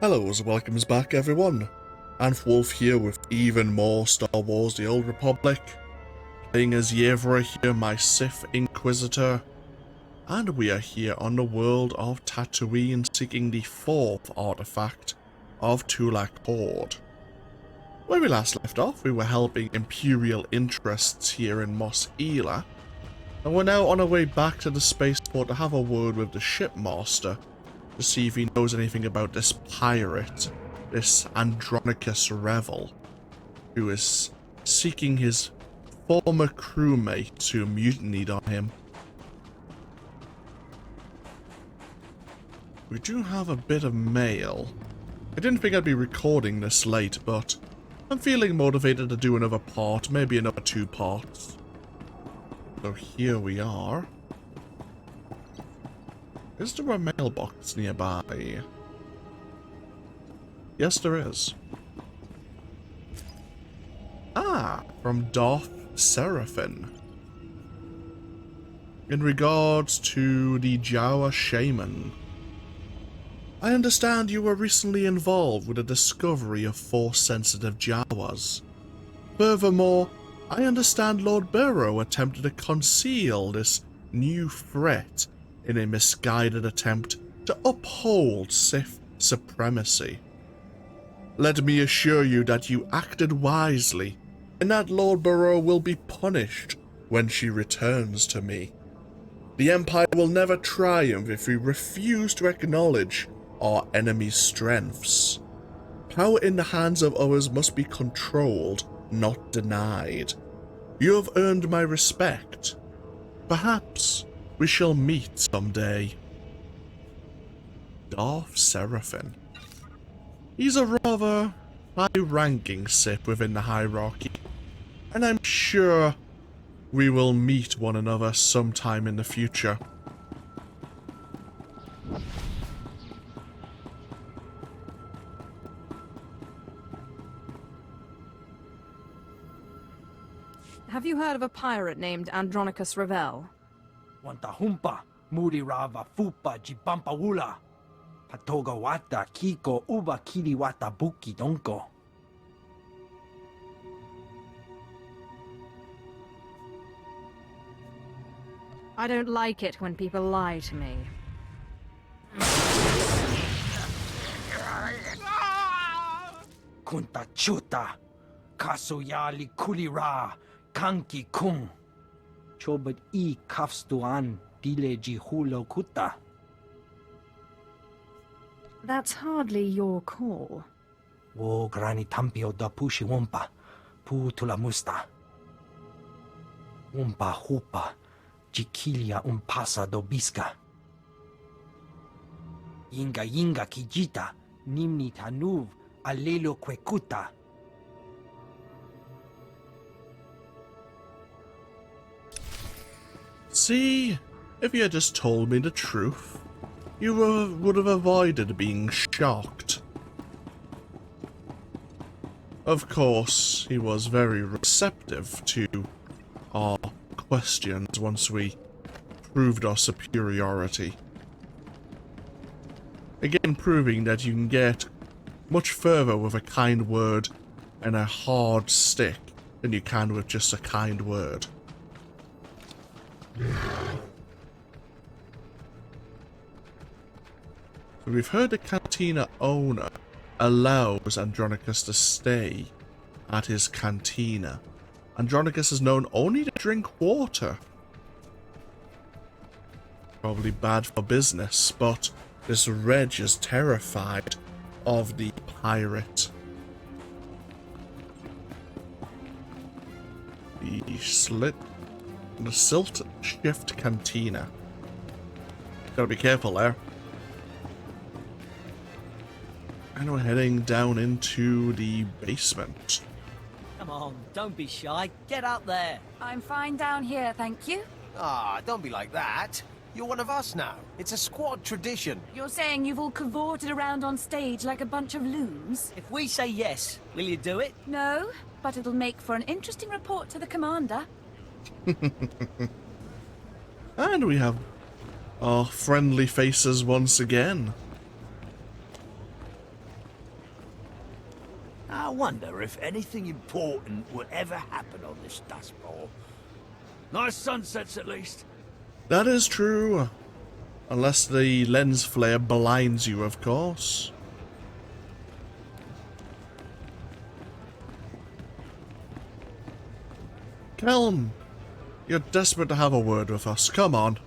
Hello and welcomes back everyone, and Wolf here with even more Star Wars The Old Republic, playing as Yevrà here, my Sith Inquisitor, and we are here on the world of Tatooine seeking the 4th artifact of Tulak Hord. Where we last left off, we were helping Imperial interests here in Mos Eisley, and we're now on our way back to the spaceport to have a word with the shipmaster to see if he knows anything about this pirate, this Andronicus Revel, who is seeking his former crewmate who mutinied on him. We do have a bit of mail. I didn't think I'd be recording this late, but I'm feeling motivated to do another part, maybe another 2 parts. So here we are. Is there a mailbox nearby? Yes, there is. Ah, from Darth Zash. In regards to the Jawa shaman. I understand you were recently involved with the discovery of Force-sensitive Jawas. Furthermore, I understand Lord Barrow attempted to conceal this new threat in a misguided attempt to uphold Sith supremacy. Let me assure you that you acted wisely, and that Lord Barrow will be punished when she returns to me. The Empire will never triumph if we refuse to acknowledge our enemy's strengths. Power in the hands of others must be controlled, not denied. You have earned my respect. Perhaps we shall meet someday. Darth Zash. He's a rather high-ranking Sith within the hierarchy, and I'm sure we will meet one another sometime in the future. Have you heard of a pirate named Andronicus Revel? Wanta humpa, muri rava fupa jibampa wula. Patoga wata kiko uba kiri wata buki donko. I don't like it when people lie to me. Kunta chuta, kasuyali kulira, kanki kung. Chobat I kafstuan dileji hulo kuta. That's hardly your call. Wo grani tampio da pushi wumpa, pu tula musta. Wumpa hupa, jikilia pasa do biska. Yinga kijita, nimni tanuv, alelo kwekuta. See, if you had just told me the truth, you would have avoided being shocked. Of course, he was very receptive to our questions once we proved our superiority. Again, proving that you can get much further with a kind word and a hard stick than you can with just a kind word. So we've heard the cantina owner allows Andronicus to stay at his cantina. Andronicus is known only to drink water. Probably bad for business, but this Reg is terrified of the pirate. The Silt Shift Cantina. Gotta be careful there. And we're heading down into the basement. Come on, don't be shy. Get up there. I'm fine down here, thank you. Ah, don't be like that. You're one of us now. It's a squad tradition. You're saying you've all cavorted around on stage like a bunch of loons? If we say yes, will you do it? No, but it'll make for an interesting report to the commander. And we have our friendly faces once again. I wonder if anything important will ever happen on this dust bowl. Nice sunsets, at least. That is true. Unless the lens flare blinds you, of course. Kelm, you're desperate to have a word with us. Come on.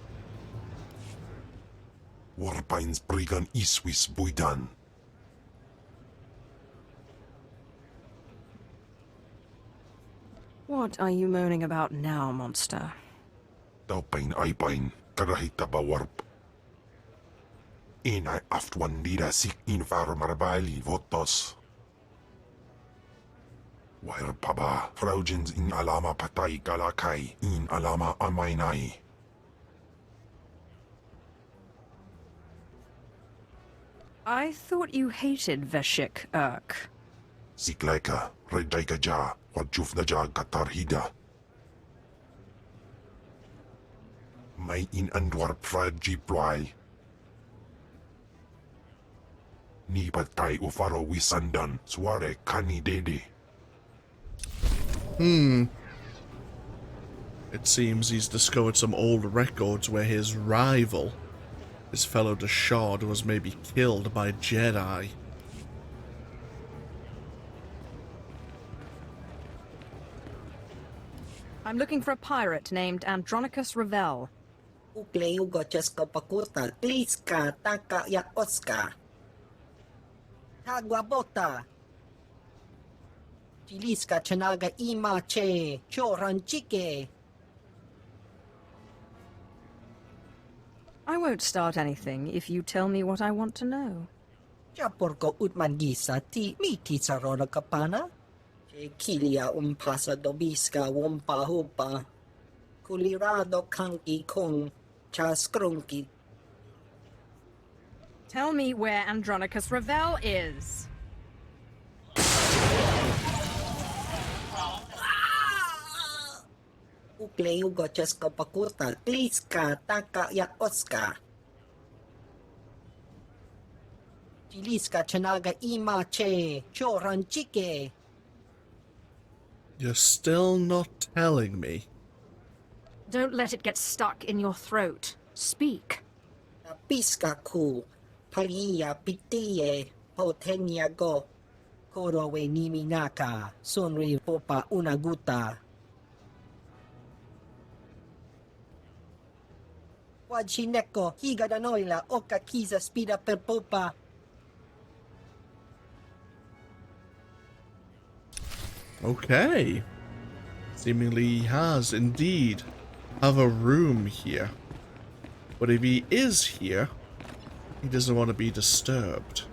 Warpain's Brigan Iswis Buidan. What are you moaning about now, monster? Daupain Aipain, Karahita Bawarp. Inai Aftwan Lida Sik Invar Marbali Votos. Wire Paba, Fraujins in Alama Patai Galakai, in Alama Amainai. I thought you hated Veshik Urk. Siklaika, Redaika Ja, Wajufna Ja Katarhida. May in Andwar Fraji Ploy. Ni Patai Ufaro Wisandan, Sware Kani Dede. It seems he's discovered some old records where his rival, his fellow Deshard, was maybe killed by Jedi. I'm looking for a pirate named Andronicus Revel. Ukleugo Cheska Pakurta, Kliska, Taka Yakoska. Taguabota. Chiliska Chanaga Imache, Choranchike. I won't start anything if you tell me what I want to know. Chaporko Utmangisa ti miti sarona kapana. Kilia umpasa dobiska wumpa hupa. Kulirado kanki kung chaskrunki. Tell me where Andronicus Revel is. Ukleugo Cheska Pakurta, Kliska, Taka Yakoska. Chiliska Chanaga Imache, Choranchike. You're still not telling me. Don't let it get stuck in your throat. Speak. Piska ku, Palia Pitie, Potenia go. Korowe Niminaka, Sonri Popa Unaguta. Wajineko, Higa Danoila, Oka Kiza Spida per Popa. Okay. Seemingly he has indeed have a room here. But if he is here, he doesn't want to be disturbed.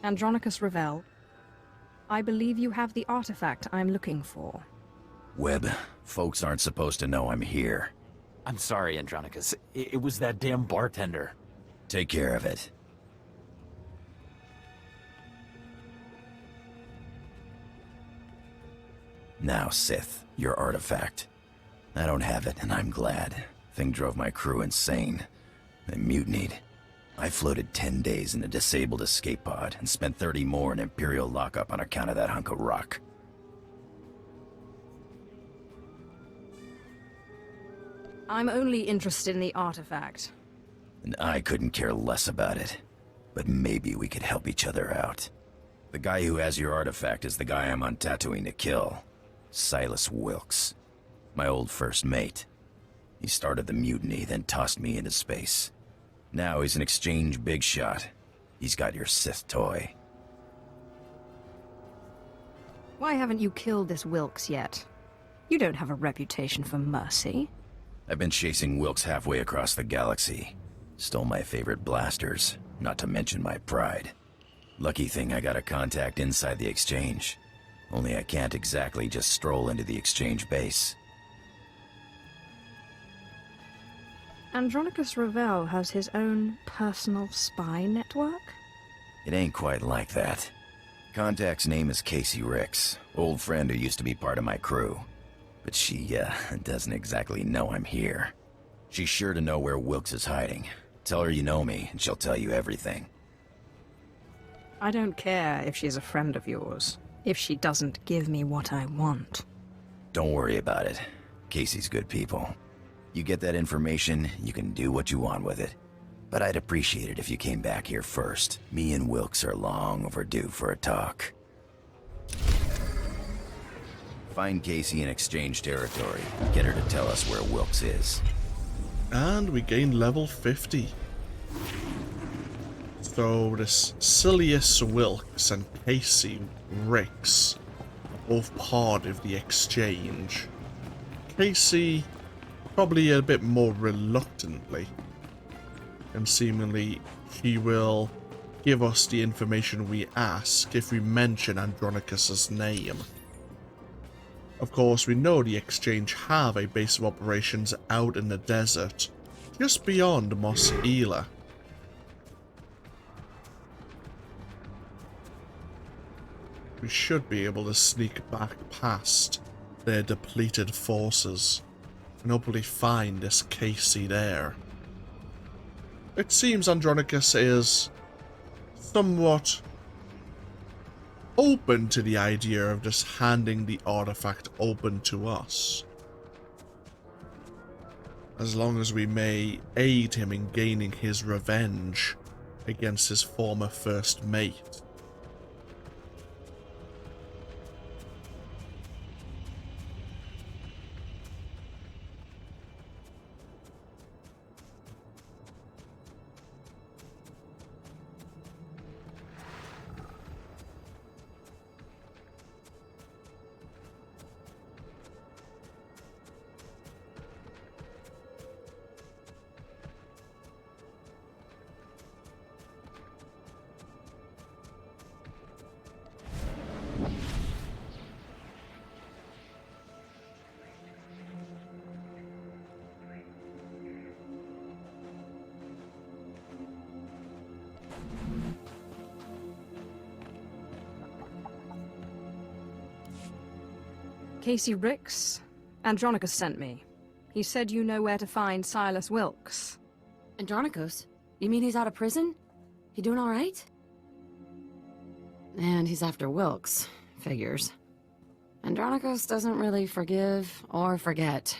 Andronicus Revel, I believe you have the artifact I'm looking for. Webb, folks aren't supposed to know I'm here. I'm sorry, Andronicus. It was that damn bartender. Take care of it. Now, Sith, your artifact. I don't have it, and I'm glad. Thing drove my crew insane. They mutinied. I floated 10 days in a disabled escape pod and spent 30 more in Imperial lockup on account of that hunk of rock. I'm only interested in the artifact. And I couldn't care less about it. But maybe we could help each other out. The guy who has your artifact is the guy I'm on Tatooine to kill. Silas Wilkes. My old first mate. He started the mutiny, then tossed me into space. Now he's an exchange big shot. He's got your Sith toy. Why haven't you killed this Wilkes yet? You don't have a reputation for mercy. I've been chasing Wilkes halfway across the galaxy. Stole my favorite blasters, not to mention my pride. Lucky thing I got a contact inside the exchange. Only I can't exactly just stroll into the exchange base. Andronicus Revel has his own personal spy network? It ain't quite like that. Contact's name is Casey Ricks, old friend who used to be part of my crew. But she, doesn't exactly know I'm here. She's sure to know where Wilkes is hiding. Tell her you know me, and she'll tell you everything. I don't care if she's a friend of yours, if she doesn't give me what I want. Don't worry about it. Casey's good people. You get that information, you can do what you want with it. But I'd appreciate it if you came back here first. Me and Wilkes are long overdue for a talk. Find Casey in exchange territory. Get her to tell us where Wilkes is. And we gain level 50. So this Silius Wilkes and Casey Ricks are both part of the exchange. Casey probably a bit more reluctantly. And seemingly she will give us the information we ask if we mention Andronicus's name. Of course, we know the exchange have a base of operations out in the desert, just beyond Mos Ela. We should be able to sneak back past their depleted forces and hopefully find this Casey there. It seems Andronicus is somewhat open to the idea of just handing the artifact open to us, as long as we may aid him in gaining his revenge against his former first mate. Casey Ricks? Andronicus sent me. He said you know where to find Silas Wilkes. Andronicus? You mean he's out of prison? He doing alright? And he's after Wilkes. Figures. Andronicus doesn't really forgive or forget.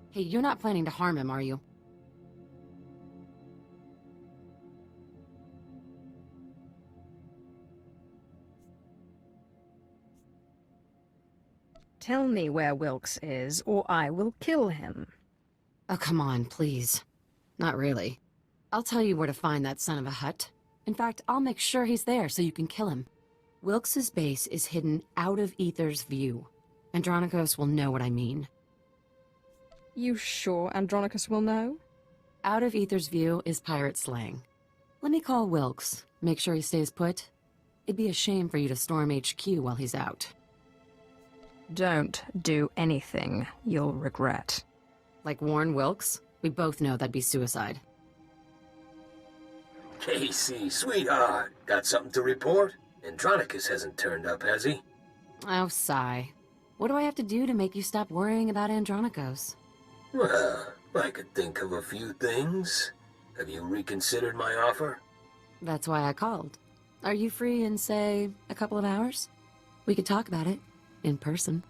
Hey, you're not planning to harm him, are you? Tell me where Wilkes is, or I will kill him. Oh, come on, please. Not really. I'll tell you where to find that son of a hut. In fact, I'll make sure he's there so you can kill him. Wilkes's base is hidden out of Aether's view. Andronicus will know what I mean. You sure Andronicus will know? Out of Aether's view is pirate slang. Let me call Wilkes, make sure he stays put. It'd be a shame for you to storm HQ while he's out. Don't do anything you'll regret. Like warn Wilkes? We both know that'd be suicide. Casey, sweetheart, got something to report? Andronicus hasn't turned up, has he? Oh, sigh. What do I have to do to make you stop worrying about Andronicus? Well, I could think of a few things. Have you reconsidered my offer? That's why I called. Are you free in, say, a couple of hours? We could talk about it. In person.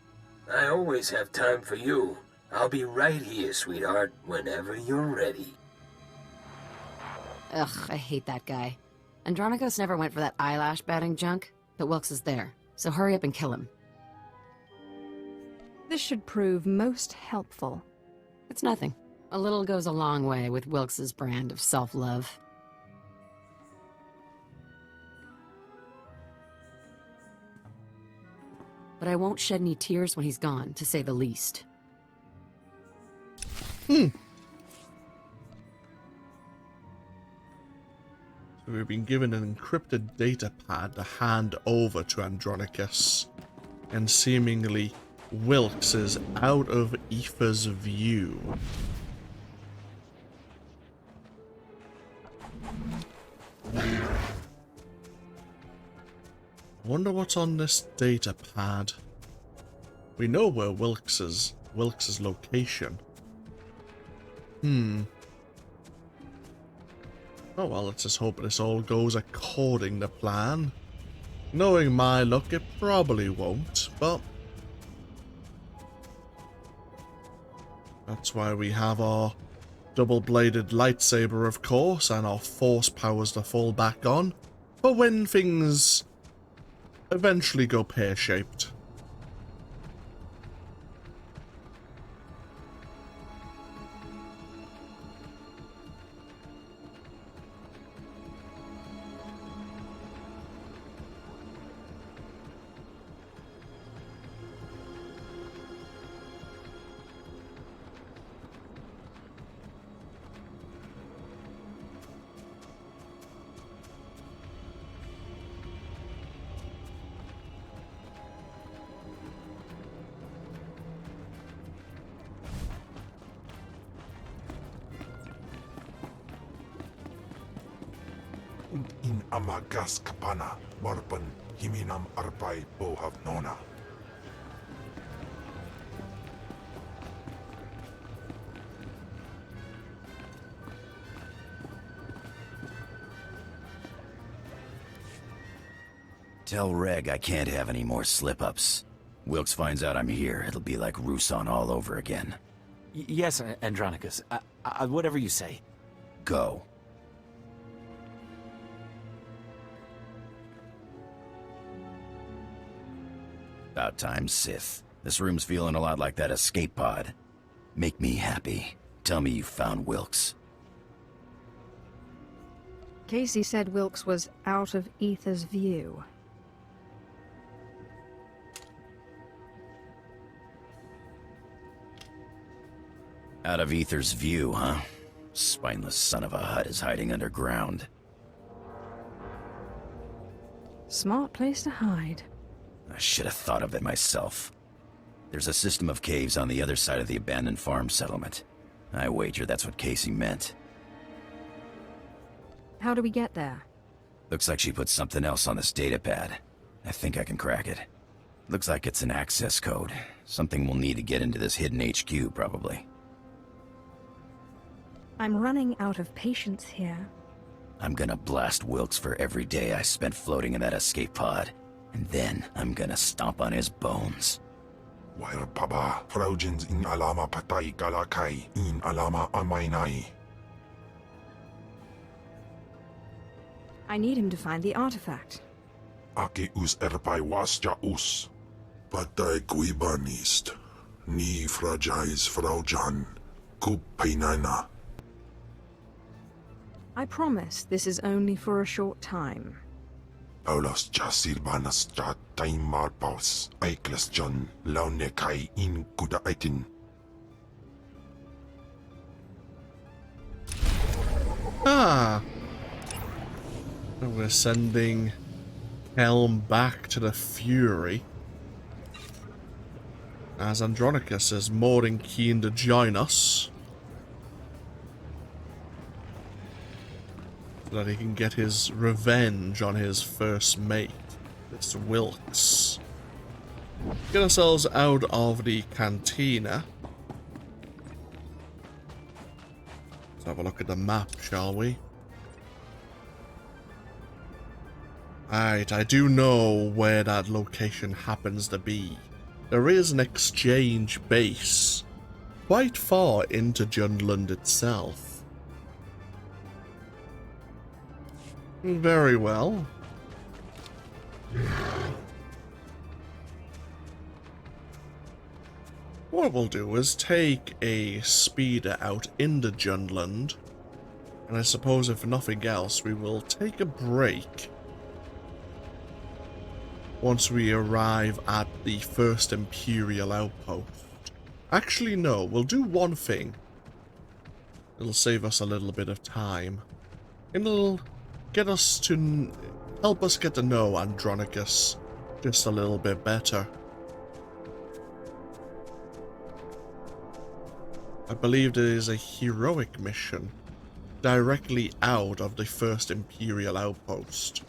I always have time for you. I'll be right here, sweetheart, whenever you're ready. Ugh, I hate that guy. Andronicus never went for that eyelash batting junk, but Wilkes is there, so hurry up and kill him. This should prove most helpful. It's nothing. A little goes a long way with Wilkes's brand of self-love. But I won't shed any tears when he's gone, to say the least. So we've been given an encrypted data pad to hand over to Andronicus, and seemingly Wilkes is out of Aether's view. wonder what's on this data pad. We know where Wilkes's location. Oh well, let's just hope this all goes according to plan. Knowing my luck, it probably won't, but that's why we have our double-bladed lightsaber, of course, and our force powers to fall back on, for when things eventually go pear-shaped. In amagas kapana, marpan himinam arpai bohav nona. Tell Reg I can't have any more slip-ups. Wilkes finds out I'm here, it'll be like Roussan all over again. Yes, Andronicus. Whatever you say. Go. About time, Sith. This room's feeling a lot like that escape pod. Make me happy. Tell me you found Wilkes. Casey said Wilkes was out of Ether's view. Out of Ether's view, huh? Spineless son of a Hutt is hiding underground. Smart place to hide. I should have thought of it myself. There's a system of caves on the other side of the abandoned farm settlement. I wager that's what Casey meant. How do we get there? Looks like she put something else on this datapad. I think I can crack it. Looks like it's an access code. Something we'll need to get into this hidden HQ, probably. I'm running out of patience here. I'm gonna blast Wilkes for every day I spent floating in that escape pod. And then I'm gonna stomp on his bones. Wair paba, fraujins in alama patay galakai, in alama amainai. I need him to find the artifact. Ake us erpai wasja us. Patay guibanist. Ni fragais fraujan. Kup painana. I promise this is only for a short time. Paulos jasir banas ja taimar paus. Aikles John launekai in kuda aitin. Ah! And we're sending Helm back to the Fury. As Andronicus is more than keen to join us. So that he can get his revenge on his first mate, this Wilkes. Get ourselves out of the cantina. Let's have a look at the map, shall we? Alright, I do know where that location happens to be. There is an exchange base quite far into Jundland itself. Very well. What we'll do is take a speeder out into Jundland, and I suppose if nothing else, we will take a break once we arrive at the first Imperial outpost. Actually, no, we'll do one thing. It'll save us a little bit of time. It'll get us to help us get to know Andronicus just a little bit better. I believe there is a heroic mission directly out of the first Imperial outpost.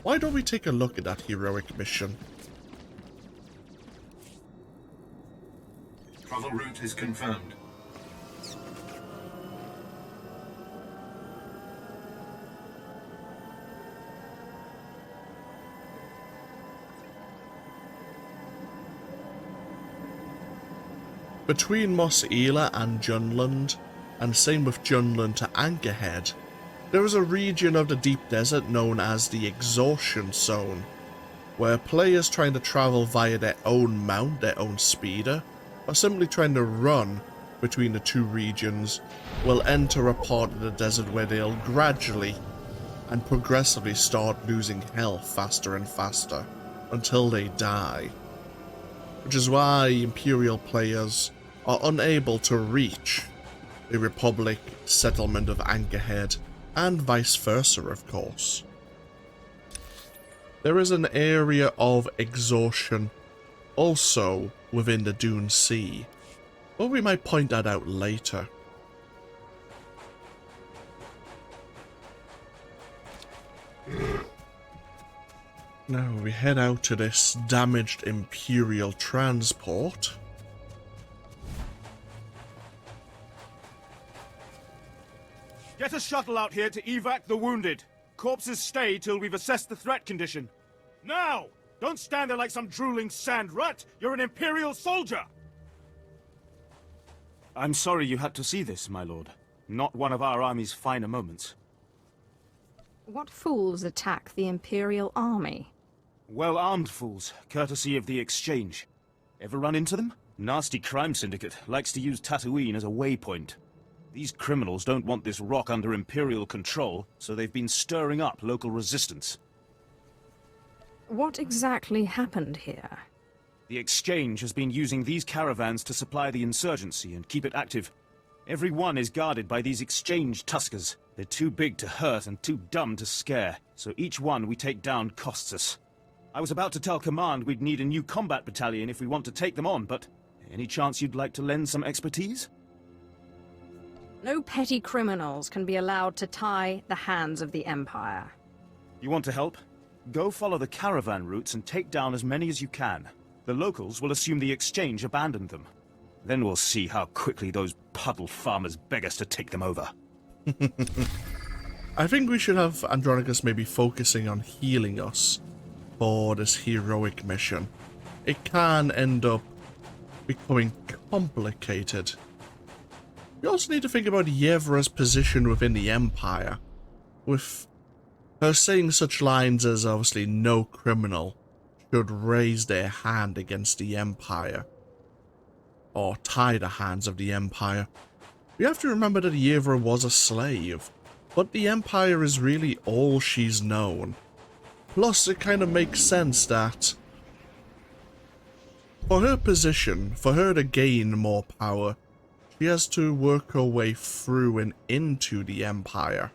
Why don't we take a look at that heroic mission? Travel route is confirmed. Between Mos Ela and Junland, and same with Junland to Anchorhead, there is a region of the deep desert known as the Exhaustion Zone, where players trying to travel via their own mount, their own speeder, or simply trying to run between the two regions will enter a part of the desert where they'll gradually and progressively start losing health faster and faster until they die. Which is why Imperial players are unable to reach the Republic settlement of Anchorhead, and vice versa, of course. There is an area of exhaustion also within the Dune Sea, but we might point that out later. Now we head out to this damaged Imperial transport. Get a shuttle out here to evac the wounded. Corpses stay till we've assessed the threat condition. Now! Don't stand there like some drooling sand rut! You're an Imperial soldier! I'm sorry you had to see this, my lord. Not one of our army's finer moments. What fools attack the Imperial army? Well-armed fools, courtesy of the Exchange. Ever run into them? Nasty crime syndicate, likes to use Tatooine as a waypoint. These criminals don't want this rock under Imperial control, so they've been stirring up local resistance. What exactly happened here? The Exchange has been using these caravans to supply the insurgency and keep it active. Every one is guarded by these Exchange Tuskers. They're too big to hurt and too dumb to scare, so each one we take down costs us. I was about to tell Command we'd need a new combat battalion if we want to take them on, but any chance you'd like to lend some expertise? No petty criminals can be allowed to tie the hands of the Empire. You want to help? Go follow the caravan routes and take down as many as you can. The locals will assume the Exchange abandoned them. Then we'll see how quickly those puddle farmers beg us to take them over. I think we should have Andronicus maybe focusing on healing us for this heroic mission. It can end up becoming complicated. We also need to think about Yevrà's position within the Empire, with her saying such lines as obviously no criminal should raise their hand against the Empire, or tie the hands of the Empire. We have to remember that Yevrà was a slave, but the Empire is really all she's known. Plus, it kind of makes sense that for her position, for her to gain more power, she has to work her way through and into the Empire.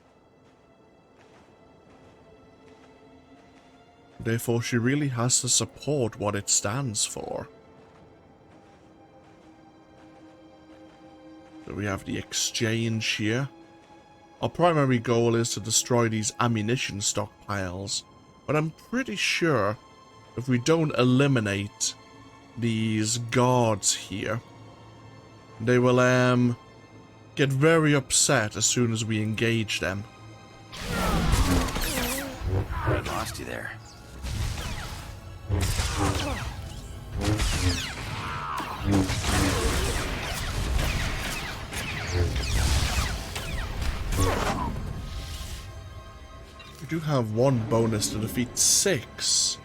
Therefore, she really has to support what it stands for. So we have the Exchange here. Our primary goal is to destroy these ammunition stockpiles, but I'm pretty sure if we don't eliminate these guards here, they will get very upset as soon as we engage them. I lost you there. We do have one bonus to defeat 6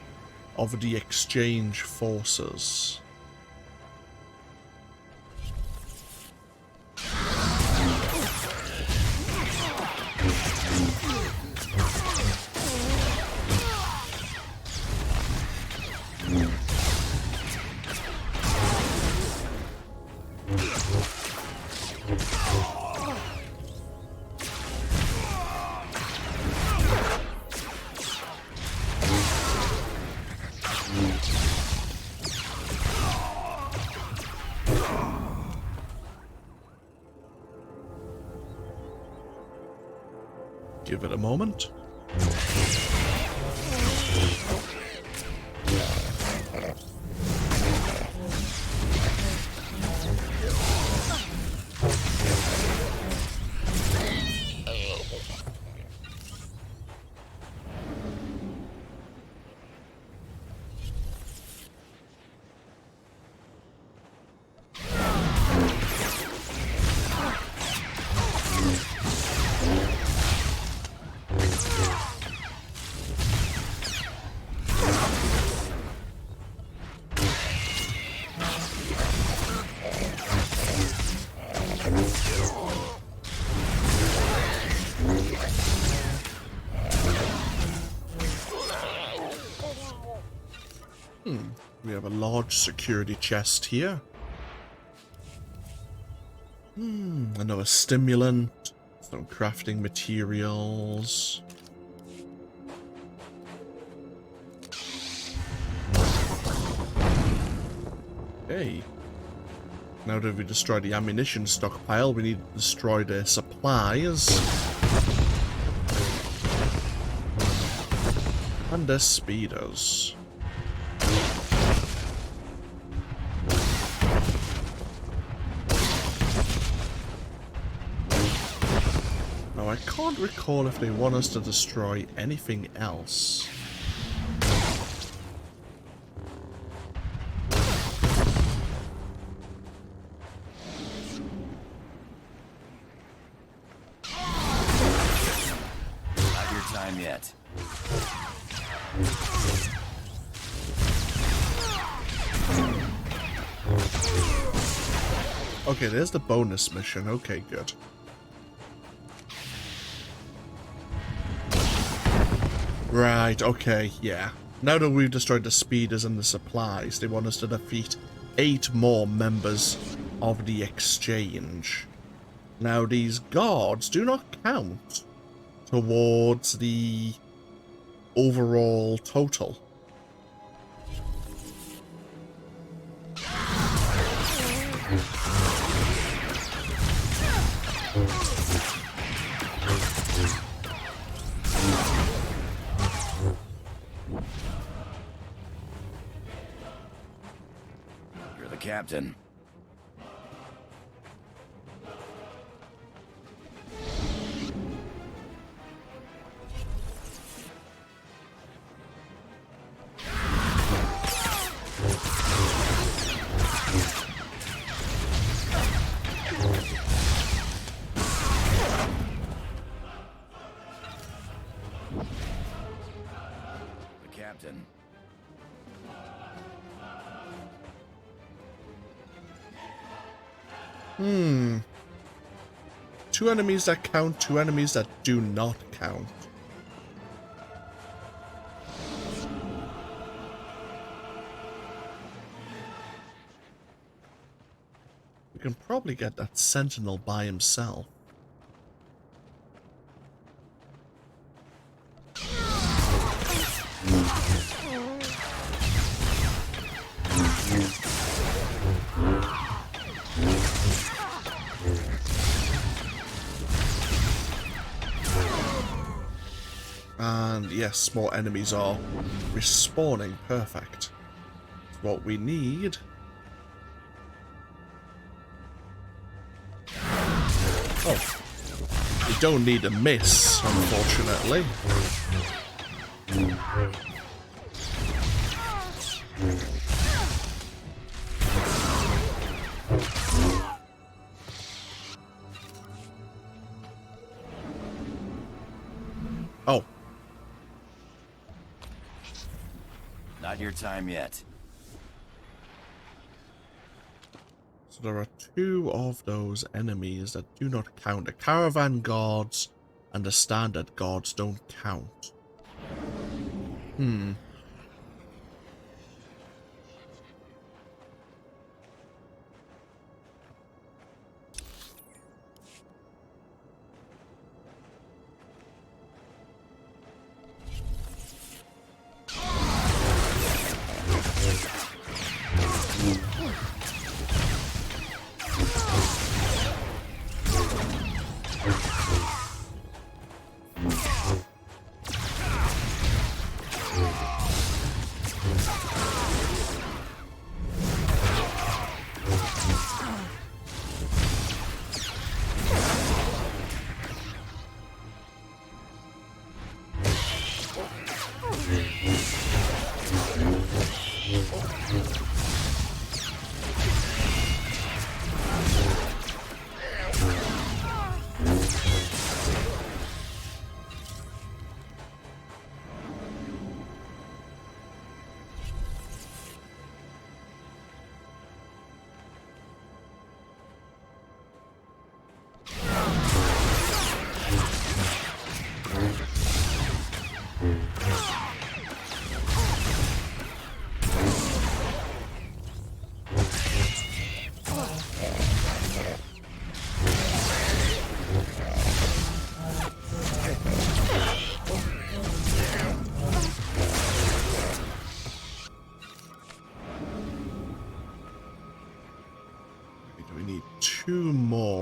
of the Exchange forces. Give it a moment. We have a large security chest here. Another stimulant. Some crafting materials. Okay. Now that we destroyed the ammunition stockpile, we need to destroy the supplies. And the speeders. Now I can't recall if they want us to destroy anything else. Not your time yet. Okay, there's the bonus mission. Okay, good. Right, okay, yeah. Now that we've destroyed the speeders and the supplies, they want us to defeat 8 more members of the exchange. Now, these guards do not count towards the overall total. You're the captain. Captain. Two enemies that count, 2 enemies that do not count. We can probably get that sentinel by himself. And yes, more enemies are respawning. Perfect. That's what we need. Oh. You don't need a miss, unfortunately. Oh. Not your time yet. So there are 2 of those enemies that do not count. The caravan guards and the standard guards don't count.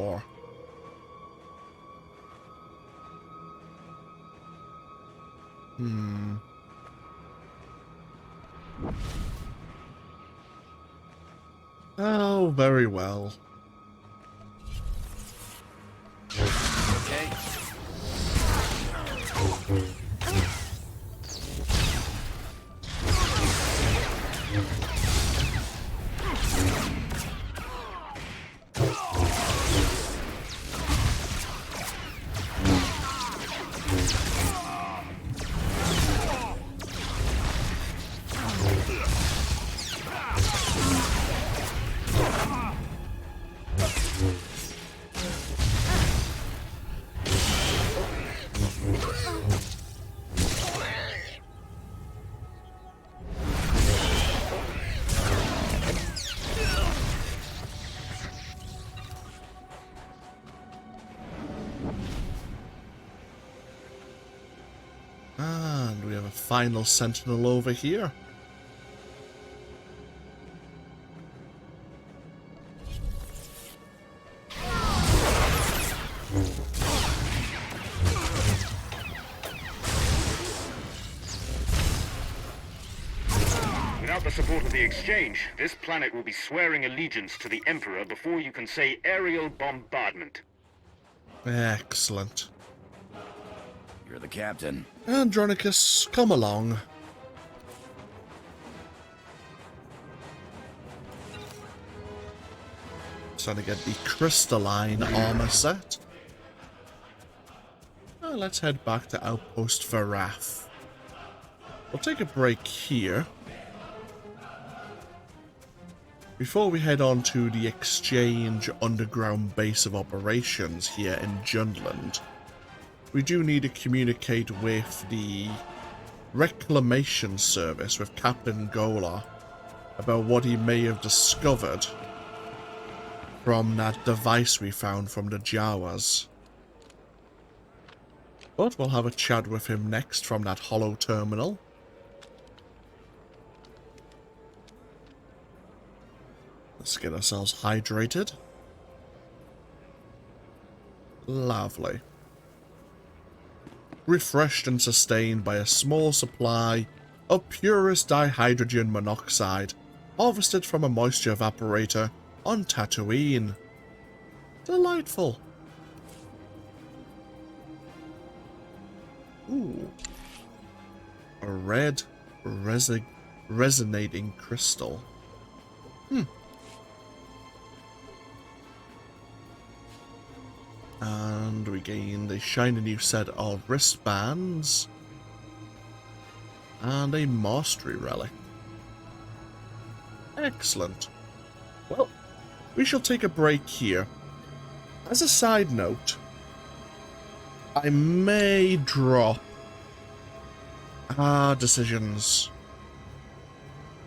SWTOR. Oh, very well. Okay. And we have a final sentinel over here. Without the support of the Exchange, this planet will be swearing allegiance to the Emperor before you can say aerial bombardment. Excellent. You're the captain. Andronicus, come along. Trying to get the crystalline armor set. Let's head back to Outpost Yevrà. We'll take a break here. Before we head on to the Exchange underground base of operations here in Jundland, we do need to communicate with the Reclamation Service with Captain Gola about what he may have discovered from that device we found from the Jawas. But we'll have a chat with him next from that hollow terminal. Let's get ourselves hydrated. Lovely. Refreshed and sustained by a small supply of purest dihydrogen monoxide harvested from a moisture evaporator on Tatooine. Delightful. Ooh. A red resonating crystal. And we gained a shiny new set of wristbands and a mastery relic. Excellent. Well, we shall take a break here. As a side note, I may drop decisions.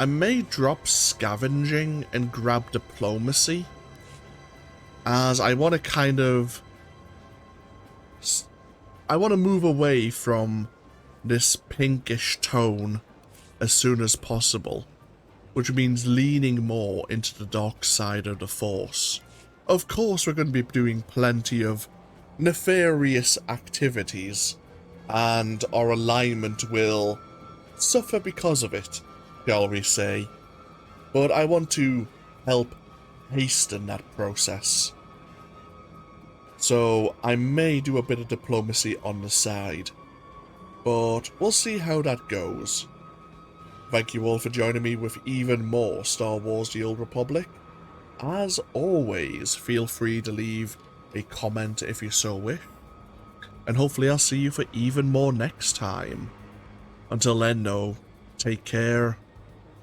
I may drop scavenging and grab diplomacy, as I want to move away from this pinkish tone as soon as possible, which means leaning more into the dark side of the Force. Of course, we're going to be doing plenty of nefarious activities, and our alignment will suffer because of it, shall we say. But I want to help hasten that process. So I may do a bit of diplomacy on the side, but we'll see how that goes. Thank you all for joining me with even more Star Wars The Old Republic. As always, feel free to leave a comment if you so wish, and hopefully I'll see you for even more next time. Until then, though, take care.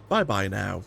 Bye bye now.